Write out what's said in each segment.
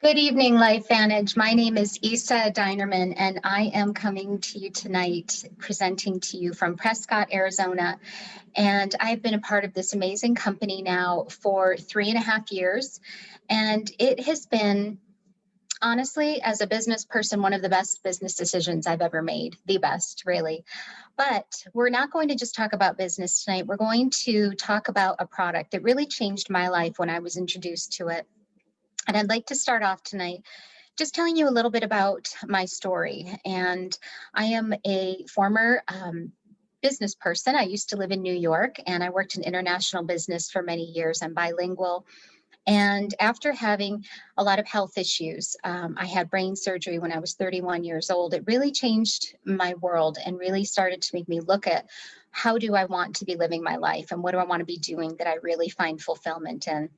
Good evening, Lifevantage. My name is Isa Dinerman, and I am coming to you tonight, presenting to you from Prescott, Arizona. And I've been a part of this amazing company now for 3.5 years. And it has been, honestly, as a business person, one of the best business decisions I've ever made, the best, really. But we're not going to just talk about business tonight. We're going to talk about a product that really changed my life when I was introduced to it. And I'd like to start off tonight just telling you a little bit about my story. And I am a former business person. I used to live in New York and I worked in international business for many years. I'm bilingual. And after having a lot of health issues, I had brain surgery when I was 31 years old. It really changed my world and really started to make me look at how do I want to be living my life and what do I want to be doing that I really find fulfillment in.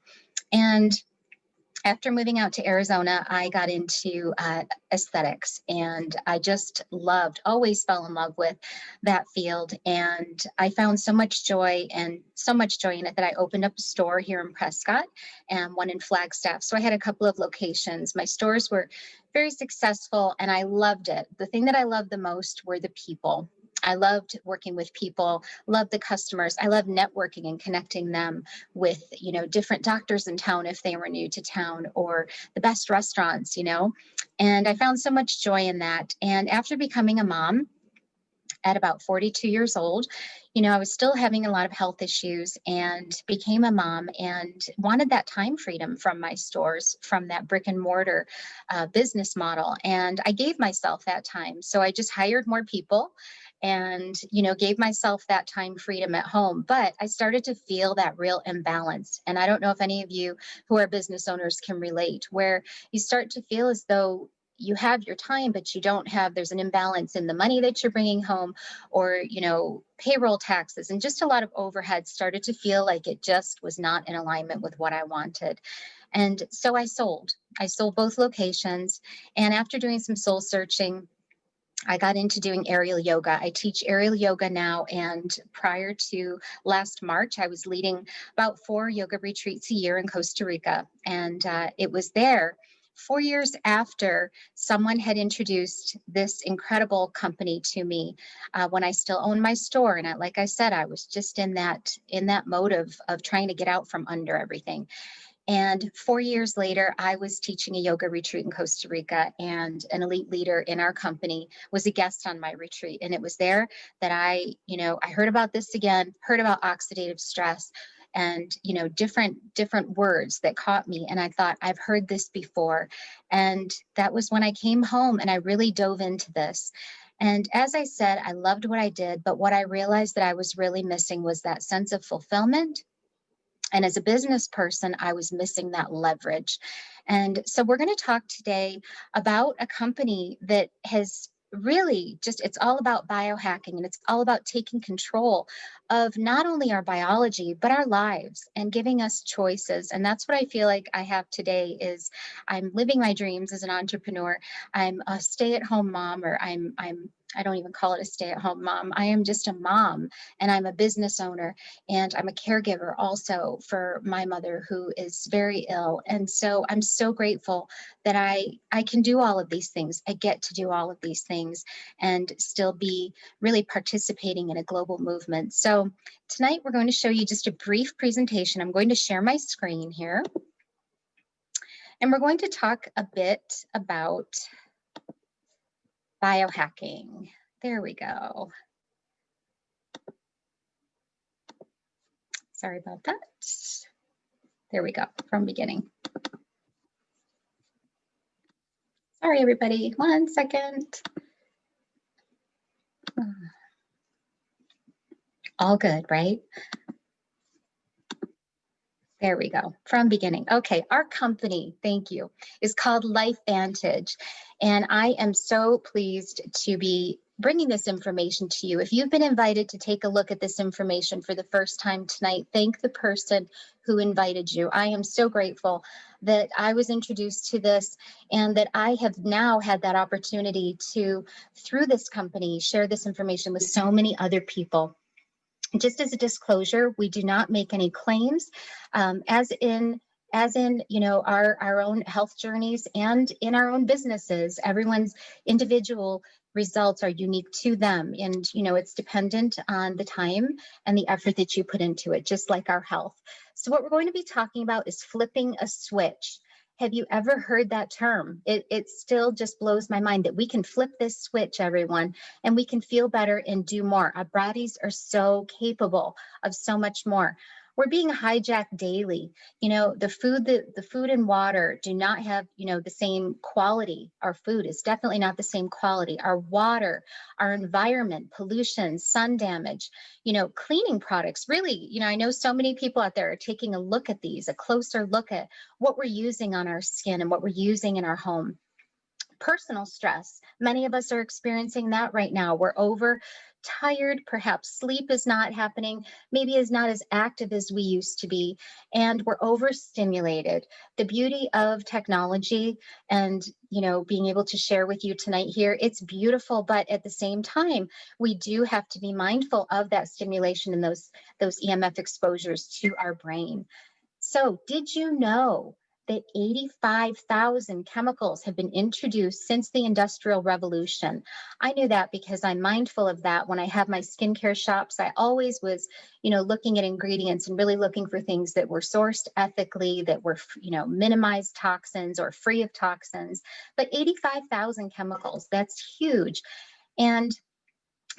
And after moving out to Arizona, I got into aesthetics, and I just always fell in love with that field. And I found so much joy in it that I opened up a store here in Prescott and one in Flagstaff. So I had a couple of locations. My stores were very successful and I loved it. The thing that I loved the most were the people. I loved working with people, loved the customers. I loved networking and connecting them with, different doctors in town if they were new to town, or the best restaurants, and I found so much joy in that. And after becoming a mom at about 42 years old, I was still having a lot of health issues and became a mom and wanted that time freedom from my stores, from that brick and mortar business model. And I gave myself that time. So I just hired more people and, gave myself that time freedom at home. But I started to feel that real imbalance. And I don't know if any of you who are business owners can relate, where you start to feel as though you have your time, but you don't have, there's an imbalance in the money that you're bringing home, or, payroll taxes, and just a lot of overhead started to feel like it just was not in alignment with what I wanted. And so I sold both locations. And after doing some soul searching, I got into doing aerial yoga. I teach aerial yoga now. And prior to last March, I was leading about 4 yoga retreats a year in Costa Rica. And it was there 4 years after someone had introduced this incredible company to me, when I still owned my store. And like I said, I was just in that mode of trying to get out from under everything. And 4 years later, I was teaching a yoga retreat in Costa Rica, and an elite leader in our company was a guest on my retreat. And it was there that I heard about this again, heard about oxidative stress, and different words that caught me. And I thought, I've heard this before. And that was when I came home and I really dove into this. And as I said, I loved what I did, but what I realized that I was really missing was that sense of fulfillment. And as a business person, I was missing that leverage. And so we're going to talk today about a company that has really it's all about biohacking, and it's all about taking control of not only our biology, but our lives, and giving us choices. And that's what I feel like I have today is I'm living my dreams as an entrepreneur. I'm a stay-at-home mom, or I don't even call it a stay-at-home mom. I am just a mom, and I'm a business owner, and I'm a caregiver also for my mother, who is very ill. And so I'm so grateful that I can do all of these things. I get to do all of these things and still be really participating in a global movement. So tonight we're going to show you just a brief presentation. I'm going to share my screen here, and we're going to talk a bit about biohacking. There we go. Sorry about that. There we go, from beginning. Sorry, everybody, 1 second. All good, right? There we go, from beginning. Okay, our company, thank you, is called Lifevantage. And I am so pleased to be bringing this information to you. If you've been invited to take a look at this information for the first time tonight, thank the person who invited you. I am so grateful that I was introduced to this, and that I have now had that opportunity to, through this company, share this information with so many other people. Just as a disclosure, we do not make any claims, as in as in, our own health journeys and in our own businesses. Everyone's individual results are unique to them. And, it's dependent on the time and the effort that you put into it, just like our health. So what we're going to be talking about is flipping a switch. Have you ever heard that term? It still just blows my mind that we can flip this switch, everyone, and we can feel better and do more. Our bodies are so capable of so much more. We're being hijacked daily. The food and water do not have, the same quality. Our food is definitely not the same quality. Our water, our environment, pollution, sun damage, cleaning products. Really, I know so many people out there are taking a look at these, a closer look at what we're using on our skin and what we're using in our home. Personal stress. Many of us are experiencing that right now. We're overtired. Perhaps sleep is not happening, maybe is not as active as we used to be, and we're overstimulated. The beauty of technology and, being able to share with you tonight here, it's beautiful, but at the same time, we do have to be mindful of that stimulation and those EMF exposures to our brain. So, did you know that 85,000 chemicals have been introduced since the Industrial Revolution? I knew that because I'm mindful of that. When I have my skincare shops, I always was, looking at ingredients and really looking for things that were sourced ethically, that were, minimized toxins or free of toxins. But 85,000 chemicals, that's huge. And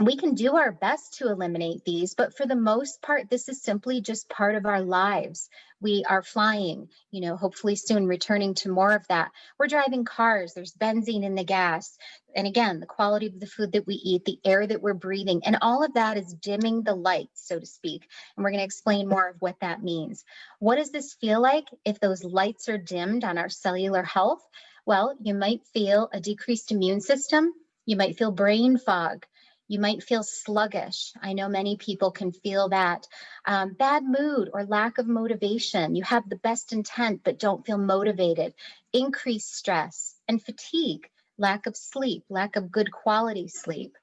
we can do our best to eliminate these, but for the most part, this is simply just part of our lives. We are flying, hopefully soon returning to more of that. We're driving cars, there's benzene in the gas. And again, the quality of the food that we eat, the air that we're breathing, and all of that is dimming the lights, so to speak. And we're going to explain more of what that means. What does this feel like if those lights are dimmed on our cellular health? Well, you might feel a decreased immune system. You might feel brain fog. You might feel sluggish. I know many people can feel that. Bad mood or lack of motivation. You have the best intent, but don't feel motivated. Increased stress and fatigue, lack of sleep, lack of good quality sleep.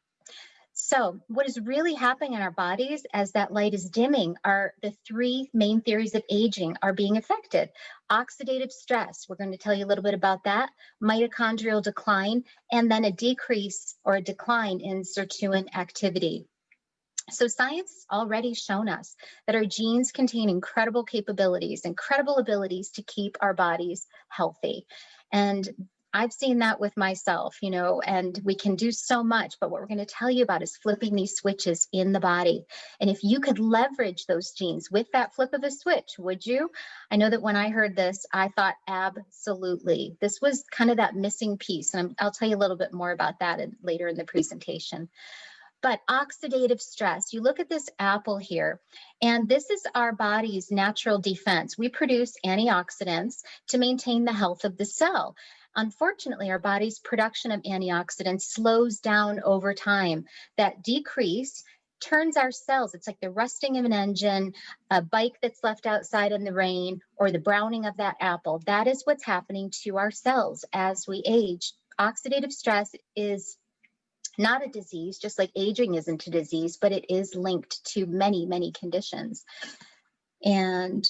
So what is really happening in our bodies as that light is dimming are the three main theories of aging are being affected. Oxidative stress, we're going to tell you a little bit about that, mitochondrial decline, and then a decrease or a decline in sirtuin activity. So science has already shown us that our genes contain incredible capabilities, incredible abilities to keep our bodies healthy. And I've seen that with myself, and we can do so much, but what we're going to tell you about is flipping these switches in the body. And if you could leverage those genes with that flip of a switch, would you? I know that when I heard this, I thought absolutely. This was kind of that missing piece. And I'll tell you a little bit more about that later in the presentation. But oxidative stress, you look at this apple here, and this is our body's natural defense. We produce antioxidants to maintain the health of the cell. Unfortunately, our body's production of antioxidants slows down over time. That decrease turns our cells, it's like the rusting of an engine, a bike that's left outside in the rain, or the browning of that apple. That is what's happening to our cells as we age. Oxidative stress is not a disease, just like aging isn't a disease, but it is linked to many, many conditions. And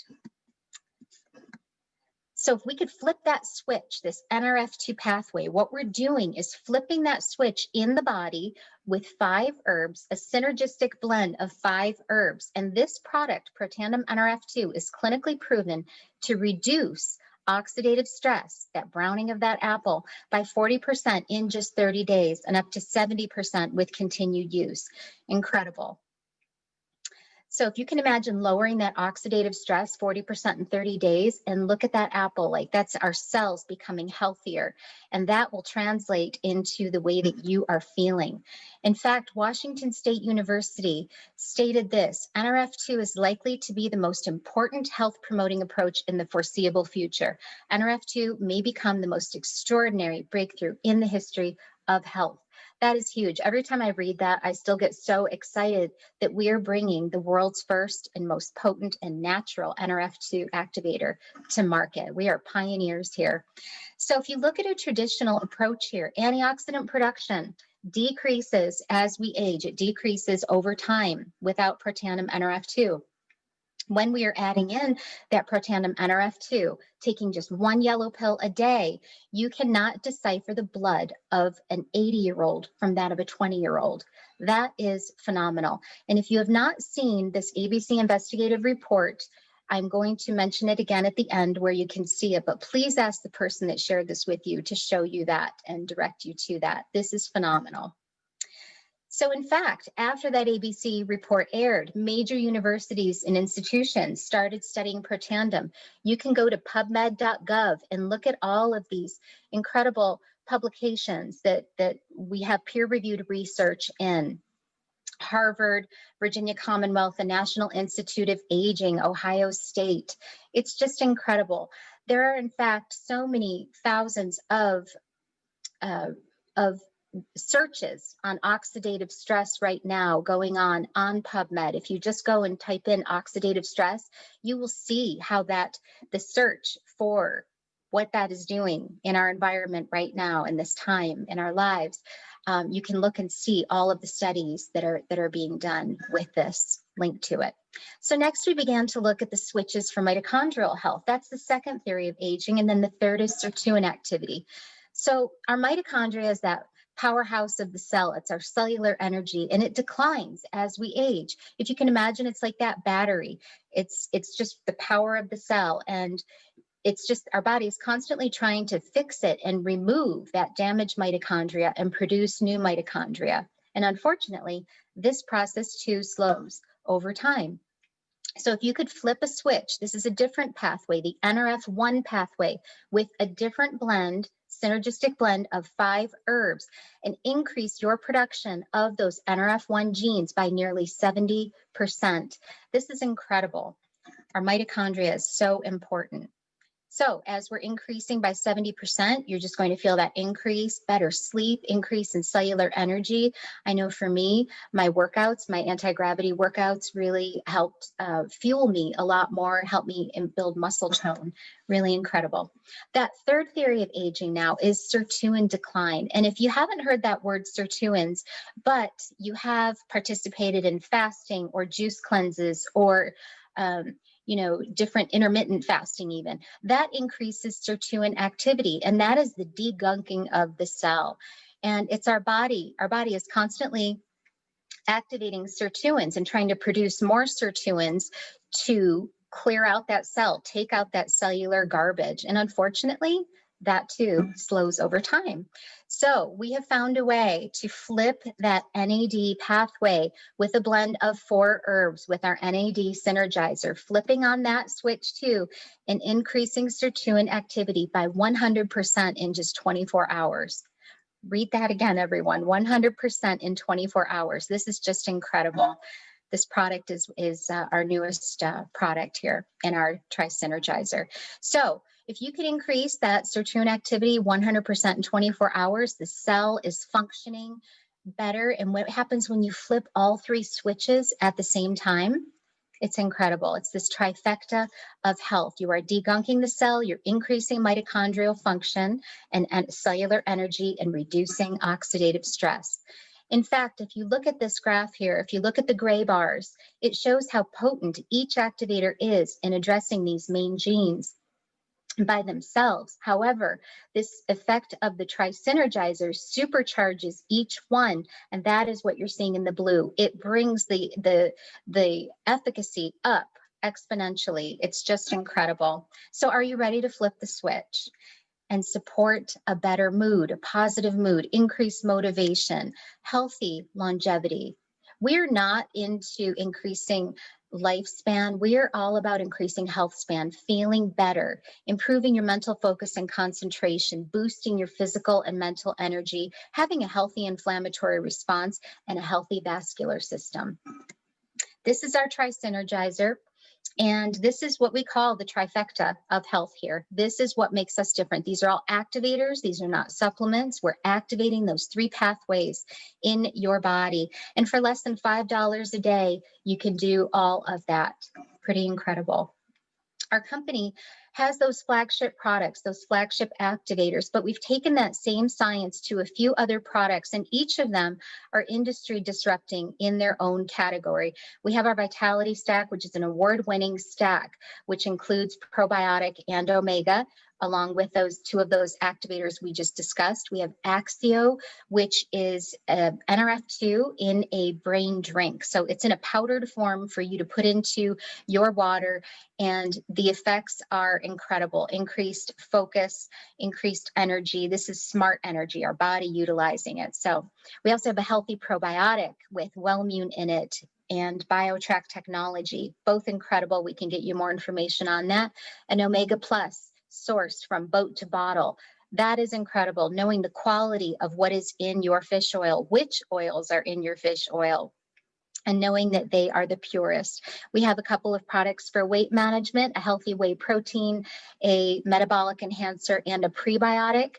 so if we could flip that switch, this NRF2 pathway, what we're doing is flipping that switch in the body with 5 herbs, a synergistic blend of 5 herbs. And this product, Protandim NRF2, is clinically proven to reduce oxidative stress, that browning of that apple, by 40% in just 30 days and up to 70% with continued use. Incredible. So if you can imagine lowering that oxidative stress 40% in 30 days, and look at that apple, like that's our cells becoming healthier, and that will translate into the way that you are feeling. In fact, Washington State University stated this: NRF2 is likely to be the most important health promoting approach in the foreseeable future. NRF2 may become the most extraordinary breakthrough in the history of health. That is huge. Every time I read that, I still get so excited that we are bringing the world's first and most potent and natural NRF2 activator to market. We are pioneers here. So if you look at a traditional approach here, antioxidant production decreases as we age. It decreases over time without Protandim NRF2. When we are adding in that Protandim NRF2, taking just one yellow pill a day, you cannot decipher the blood of an 80-year-old from that of a 20-year-old. That is phenomenal. And if you have not seen this ABC investigative report, I'm going to mention it again at the end where you can see it, but please ask the person that shared this with you to show you that and direct you to that. This is phenomenal. So in fact, after that ABC report aired, major universities and institutions started studying Protandim. You can go to pubmed.gov and look at all of these incredible publications that we have peer-reviewed research in. Harvard, Virginia Commonwealth, the National Institute of Aging, Ohio State. It's just incredible. There are, in fact, so many thousands of searches on oxidative stress right now going on PubMed. If you just go and type in oxidative stress, you will see how the search for what that is doing in our environment right now in this time in our lives. You can look and see all of the studies that are being done with this link to it. So next we began to look at the switches for mitochondrial health. That's the second theory of aging. And then the third is sirtuin activity. So our mitochondria is that powerhouse of the cell. It's our cellular energy, and it declines as we age. If you can imagine, it's like that battery. It's just the power of the cell, and it's just our body is constantly trying to fix it and remove that damaged mitochondria and produce new mitochondria. And unfortunately, this process too slows over time. So if you could flip a switch, this is a different pathway, the NRF1 pathway, with a different blend, synergistic blend of 5 herbs, and increase your production of those NRF1 genes by nearly 70%. This is incredible. Our mitochondria is so important. So as we're increasing by 70%, you're just going to feel that increase, better sleep, increase in cellular energy. I know for me, my workouts, my anti-gravity workouts really helped fuel me a lot more, help me build muscle tone. Really incredible. That third theory of aging now is sirtuin decline. And if you haven't heard that word sirtuins, but you have participated in fasting or juice cleanses or different intermittent fasting even, that increases sirtuin activity, and that is the degunking of the cell. And it's our body. Our body is constantly activating sirtuins and trying to produce more sirtuins to clear out that cell, take out that cellular garbage. And unfortunately, that too slows over time. So we have found a way to flip that NAD pathway with a blend of 4 herbs with our NAD synergizer, flipping on that switch too and increasing sirtuin activity by 100% in just 24 hours. Read that again, everyone, 100% in 24 hours. This is just incredible. This product is our newest product here in our Tri-Synergizer. So if you could increase that sirtuin activity 100% in 24 hours, the cell is functioning better. And what happens when you flip all 3 switches at the same time? It's incredible. It's this trifecta of health. You are degunking the cell, you're increasing mitochondrial function and cellular energy, and reducing oxidative stress. In fact, if you look at this graph here, if you look at the gray bars, it shows how potent each activator is in addressing these main genes by themselves. However, this effect of the Tri-Synergizer supercharges each one, and that is what you're seeing in the blue. It brings the efficacy up exponentially. It's just incredible. So are you ready to flip the switch and support a better mood, a positive mood, increased motivation, healthy longevity? We're not into increasing lifespan. We're all about increasing health span, feeling better, improving your mental focus and concentration, boosting your physical and mental energy, having a healthy inflammatory response, and a healthy vascular system. This is our Tri-Synergizer. And this is what we call the trifecta of health here. This is what makes us different. These are all activators. These are not supplements. We're activating those 3 pathways in your body. And for less than $5 a day, you can do all of that. Pretty incredible. Our company has those flagship products, those flagship activators, but we've taken that same science to a few other products, and each of them are industry disrupting in their own category. We have our Vitality Stack, which is an award-winning stack, which includes probiotic and omega, along with those two of those activators we just discussed. We have Axio, which is NRF2 in a brain drink. So it's in a powdered form for you to put into your water, and the effects are incredible. Increased focus, increased energy. This is smart energy, our body utilizing it. So we also have a healthy probiotic with Wellmune in it and BioTrack technology, both incredible. We can get you more information on that. And Omega Plus, sourced from boat to bottle. That is incredible, knowing the quality of what is in your fish oil, which oils are in your fish oil, and knowing that they are the purest. We have a couple of products for weight management, a healthy whey protein, a metabolic enhancer, and a prebiotic.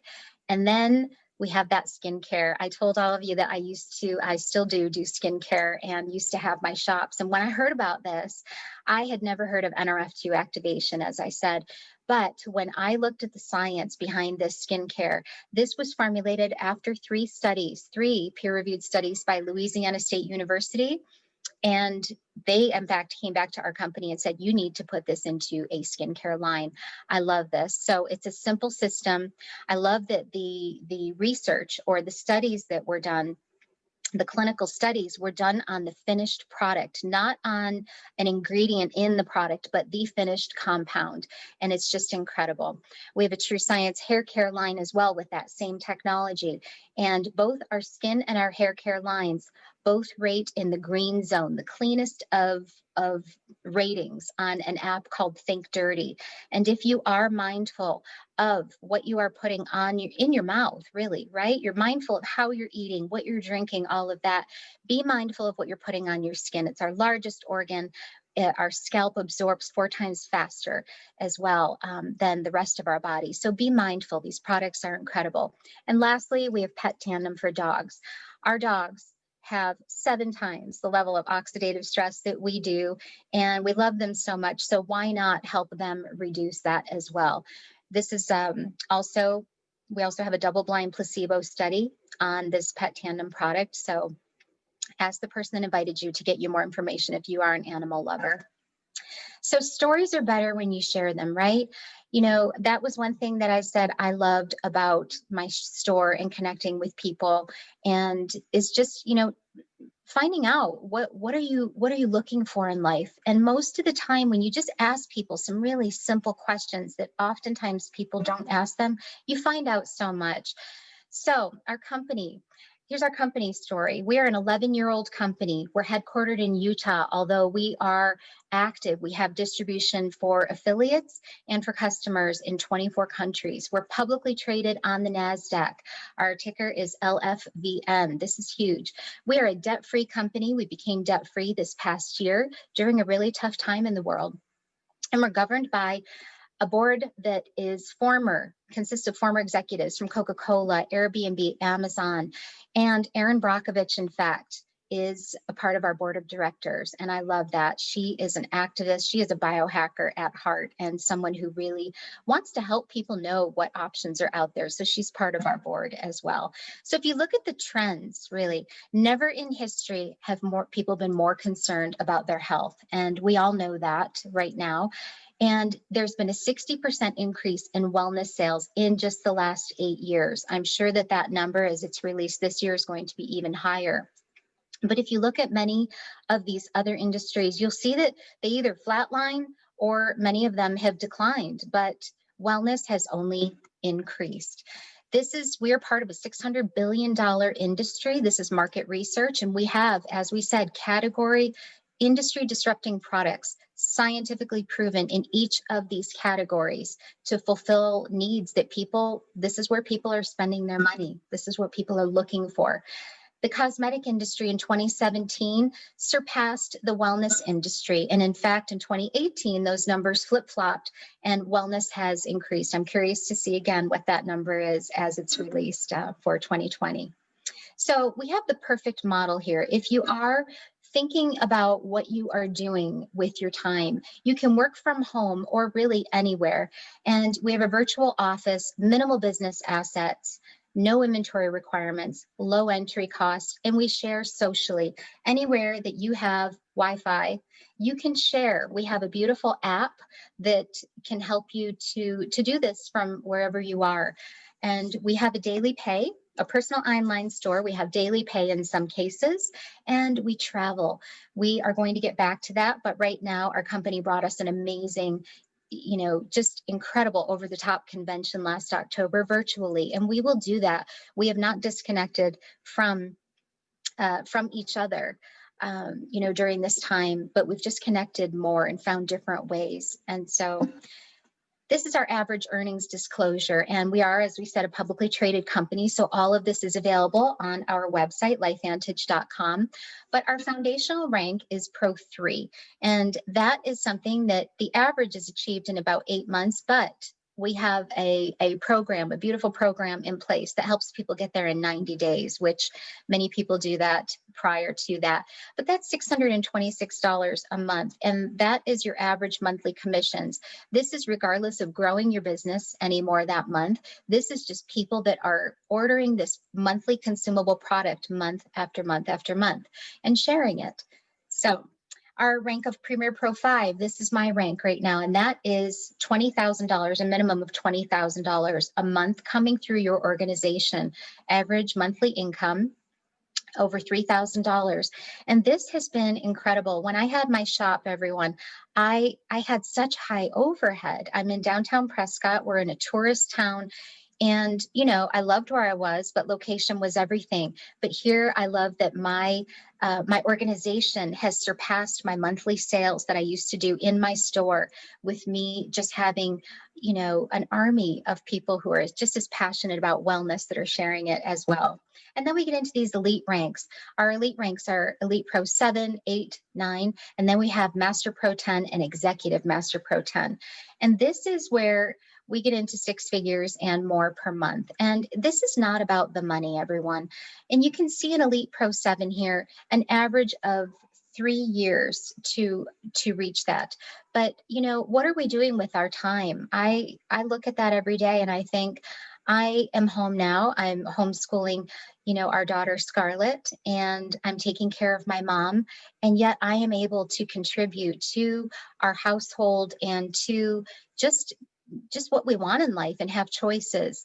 And then we have that skincare. I told all of you that I still do skincare and used to have my shops. And when I heard about this, I had never heard of NRF2 activation, as I said. But when I looked at the science behind this skincare, this was formulated after three peer-reviewed studies by Louisiana State University. And they, in fact, came back to our company and said, you need to put this into a skincare line. I love this. So it's a simple system. I love that the research or the studies that were done, the clinical studies were done on the finished product, not on an ingredient in the product, but the finished compound. And it's just incredible. We have a True Science hair care line as well with that same technology. And both our skin and our hair care lines both rate in the green zone, the cleanest of ratings on an app called Think Dirty. And if you are mindful of what you are putting on in your mouth, really, right? You're mindful of how you're eating, what you're drinking, all of that. Be mindful of what you're putting on your skin. It's our largest organ. Our scalp absorbs 4 times faster as well than the rest of our body. So be mindful. These products are incredible. And lastly, we have Pet Tandem for dogs. Our dogs have 7 times the level of oxidative stress that we do, and we love them so much. So why not help them reduce that as well? This is we also have a double-blind placebo study on this Pet Tandem product. So ask the person that invited you to get you more information if you are an animal lover. So stories are better when you share them, right? You know, that was one thing that I said I loved about my store and connecting with people, and is just, you know, finding out what are you looking for in life. And most of the time when you just ask people some really simple questions that oftentimes people don't ask them, you find out so much. So our company, here's our company story. We are an 11-year-old company. We're headquartered in Utah, although we are active. We have distribution for affiliates and for customers in 24 countries. We're publicly traded on the NASDAQ. Our ticker is LFVN. This is huge. We are a debt-free company. We became debt-free this past year during a really tough time in the world. And we're governed by a board that consists of former executives from Coca-Cola, Airbnb, Amazon, and Erin Brockovich, in fact, is a part of our board of directors. And I love that. She is an activist. She is a biohacker at heart and someone who really wants to help people know what options are out there. So she's part of our board as well. So if you look at the trends, really, never in history have more people been more concerned about their health. And we all know that right now. And there's been a 60% increase in wellness sales in just the last 8 years. I'm sure that that number, as it's released this year, is going to be even higher. But if you look at many of these other industries, you'll see that they either flatline or many of them have declined, but wellness has only increased. We are part of a $600 billion industry. This is market research, and we have, as we said, category industry disrupting products, scientifically proven in each of these categories to fulfill needs that this is where people are spending their money. This is what people are looking for. The cosmetic industry in 2017 surpassed the wellness industry. And in fact, in 2018, those numbers flip-flopped and wellness has increased. I'm curious to see again what that number is as it's released for 2020. So we have the perfect model here. If you are thinking about what you are doing with your time. You can work from home or really anywhere. And we have a virtual office, minimal business assets, no inventory requirements, low entry costs, and we share socially. Anywhere that you have Wi-Fi, you can share. We have a beautiful app that can help you to do this from wherever you are. And we have a daily pay, a personal online store. We have daily pay in some cases, and we travel. We are going to get back to that, but right now our company brought us an amazing, just incredible over the top convention last October virtually, and we will do that. We have not disconnected from each other, during this time, but we've just connected more and found different ways. And so this is our average earnings disclosure, and we are, as we said, a publicly traded company, so all of this is available on our website, lifevantage.com. But our foundational rank is Pro 3, and that is something that the average is achieved in about 8 months, but we have a program, a beautiful program in place that helps people get there in 90 days, which many people do that prior to that. But that's $626 a month, and that is your average monthly commissions. This is regardless of growing your business anymore that month. This is just people that are ordering this monthly consumable product month after month after month and sharing it. So our rank of Premier Pro 5, this is my rank right now, and that is $20,000, a minimum of $20,000 a month coming through your organization. Average monthly income over $3,000. And this has been incredible. When I had my shop, everyone, I had such high overhead. I'm in downtown Prescott. We're in a tourist town. And, I loved where I was, but location was everything. But here I love that my organization has surpassed my monthly sales that I used to do in my store, with me just having, an army of people who are just as passionate about wellness that are sharing it as well. And then we get into these elite ranks. Our elite ranks are Elite Pro 7, 8, 9, and then we have Master Pro 10 and Executive Master Pro 10. And this is where we get into 6 figures and more per month. And this is not about the money, everyone. And you can see in Elite Pro 7 here, an average of 3 years to reach that. But, what are we doing with our time? I look at that every day and I think, I am home now. I'm homeschooling, our daughter Scarlett, and I'm taking care of my mom. And yet I am able to contribute to our household and to just what we want in life and have choices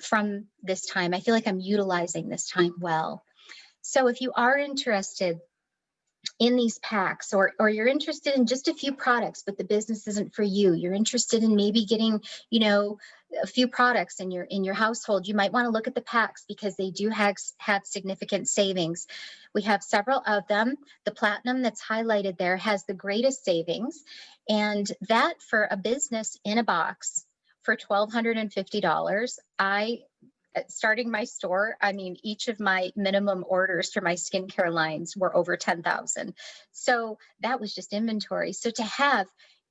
from this time. I feel like I'm utilizing this time well. So if you are interested in these packs, or you're interested in just a few products, but the business isn't for you, you're interested in maybe getting, a few products in your household, you might want to look at the packs because they do have significant savings. We have several of them. The platinum that's highlighted there has the greatest savings, and that for a business in a box for $1,250, starting my store, each of my minimum orders for my skincare lines were over 10,000. So that was just inventory. So to have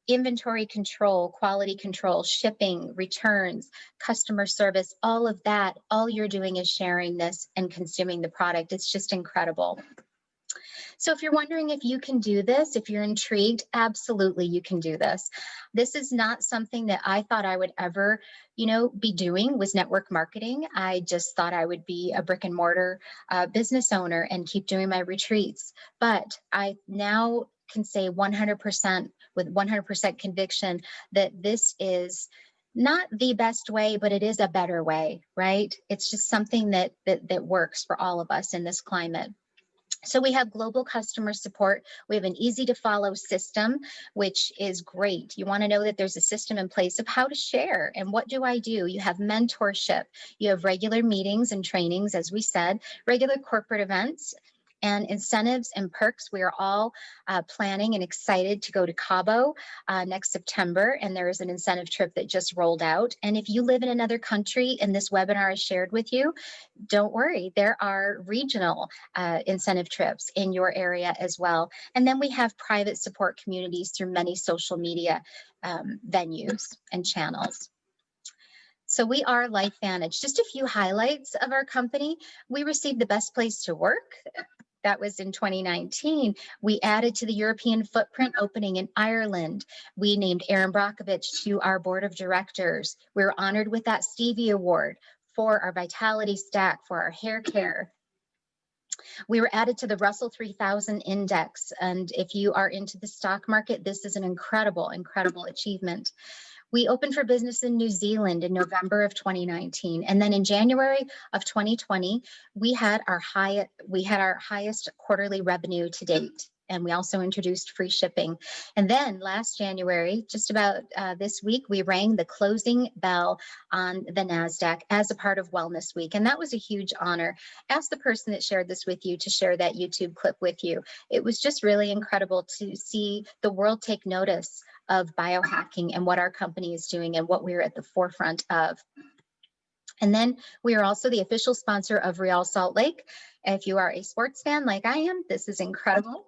inventory control, quality control, shipping, returns, customer service, all of that, all you're doing is sharing this and consuming the product. It's just incredible. So if you're wondering if you can do this, if you're intrigued, absolutely you can do this. This is not something that I thought I would ever, be doing, was network marketing. I just thought I would be a brick and mortar business owner and keep doing my retreats. But I now can say 100% with 100% conviction that this is not the best way, but it is a better way, right? It's just something that works for all of us in this climate. So we have global customer support. We have an easy to follow system, which is great. You want to know that there's a system in place of how to share and what do I do? You have mentorship. You have regular meetings and trainings, as we said, regular corporate events and incentives and perks. We are all planning and excited to go to Cabo next September, and there is an incentive trip that just rolled out. And if you live in another country and this webinar is shared with you, don't worry, there are regional incentive trips in your area as well. And then we have private support communities through many social media venues and channels. So we are Lifevantage. Just a few highlights of our company. We receive the best place to work. That was in 2019. We added to the European footprint, opening in Ireland. We named Aaron Brockovich to our board of directors. We were honored with that Stevie Award for our Vitality Stack, for our hair care. We were added to the Russell 3000 index. And if you are into the stock market, this is an incredible, incredible achievement. We opened for business in New Zealand in November of 2019. And then in January of 2020, we had our highest quarterly revenue to date. And we also introduced free shipping. And then last January, just about this week, we rang the closing bell on the NASDAQ as a part of Wellness Week. And that was a huge honor. Ask the person that shared this with you to share that YouTube clip with you. It was just really incredible to see the world take notice of biohacking and what our company is doing and what we're at the forefront of. And then we are also the official sponsor of Real Salt Lake. If you are a sports fan like I am, this is incredible.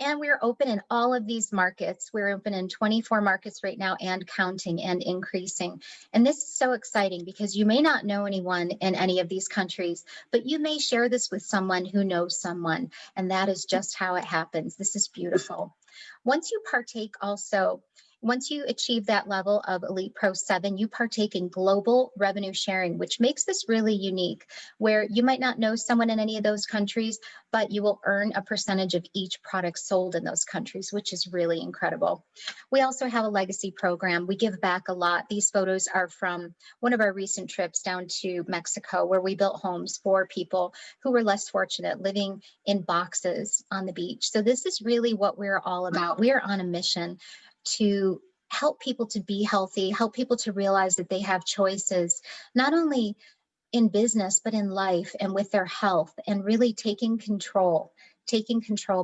And we're open in all of these markets. We're open in 24 markets right now and counting and increasing. And this is so exciting because you may not know anyone in any of these countries, but you may share this with someone who knows someone. And that is just how it happens. This is beautiful. Once you partake also, once you achieve that level of Elite Pro 7, you partake in global revenue sharing, which makes this really unique, where you might not know someone in any of those countries, but you will earn a percentage of each product sold in those countries, which is really incredible. We also have a legacy program. We give back a lot. These photos are from one of our recent trips down to Mexico, where we built homes for people who were less fortunate, living in boxes on the beach. So this is really what we're all about. We are on a mission to help people to be healthy, help people to realize that they have choices, not only in business, but in life and with their health, and really taking control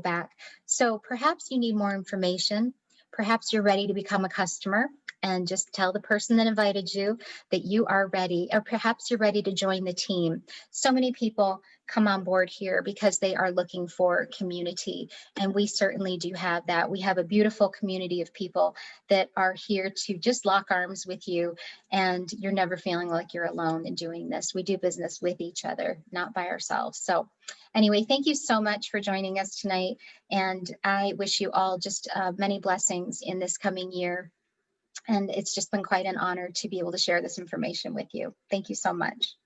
back. So perhaps you need more information. Perhaps you're ready to become a customer and just tell the person that invited you that you are ready, or perhaps you're ready to join the team. So many people come on board here because they are looking for community, and we certainly do have that. We have a beautiful community of people that are here to just lock arms with you, and you're never feeling like you're alone in doing this. We do business with each other, not by ourselves. So anyway, thank you so much for joining us tonight, and I wish you all just many blessings in this coming year. And it's just been quite an honor to be able to share this information with you. Thank you so much.